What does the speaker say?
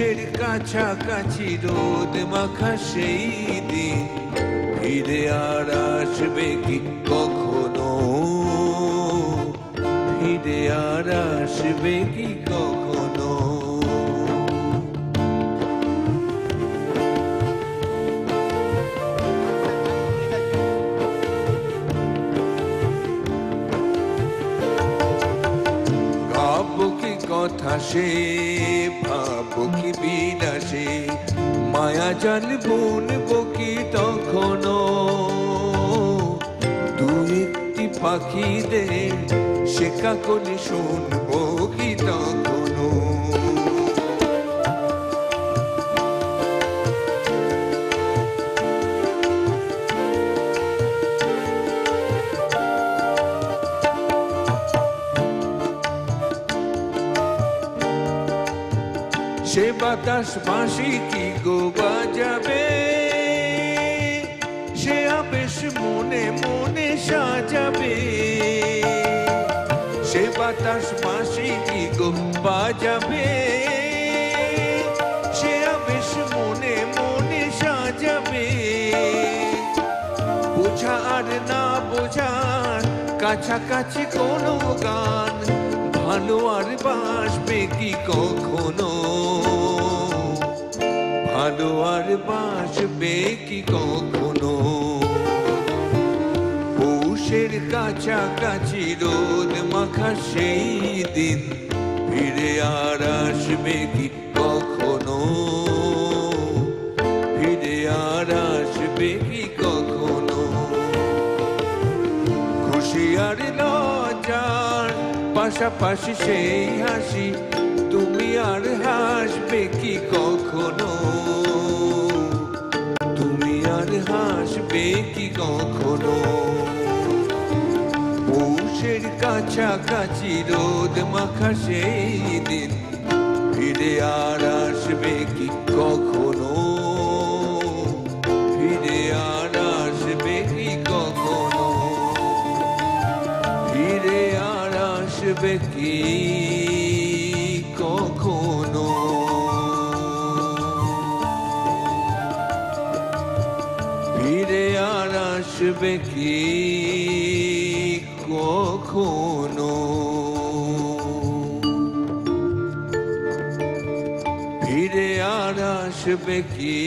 পৌষের কাছাকাছি রোদ মাখা সেই দিন ফিরে আর আসবে কি কখনো, ফিরে আর আসবে কি কখনো। গাবো কি কথা সে, ভাবো কি বিলাসে, মায়া জাল বুনবো কি তখনো। দু একটি পাখিদের শেখা করে শুনবো কি তখনো। সে বাতাস বাঁশি কি গো বাজাবে, সে আবেশ মনে মনে সাজাবে। সে বাতাস বাঁশি কি গো বাজাবে, সে আবেশ মনে মনে সাজাবে। বোঝা আর না বোঝার কাছাকাছি কোনো গান, ভালো আর বাসবে কি কখনো, ভালো আর বাসবে কি কখনো। পৌষের কাছাকাছি রোদ মাখা সেই দিন ফিরে আর আসবে কি কখনো, ফিরে আর আসবে কি কখনো। খুশি আর লজ্জার পাশাপাশি সেই হাসি, তুমি আর হাসবে কি কখনো, তুমি আর হাসবে কি কখনো। পৌষের কাছাকাছি রোদ মাখা সেই দিন ফিরে আর আসবে কি কখনো, ফিরে আর আসবে কি কখনো, ফিরে আর আসবে কি কখনো। ফিরে আর আসবে কি কখনো, ফিরে আর আসবে কি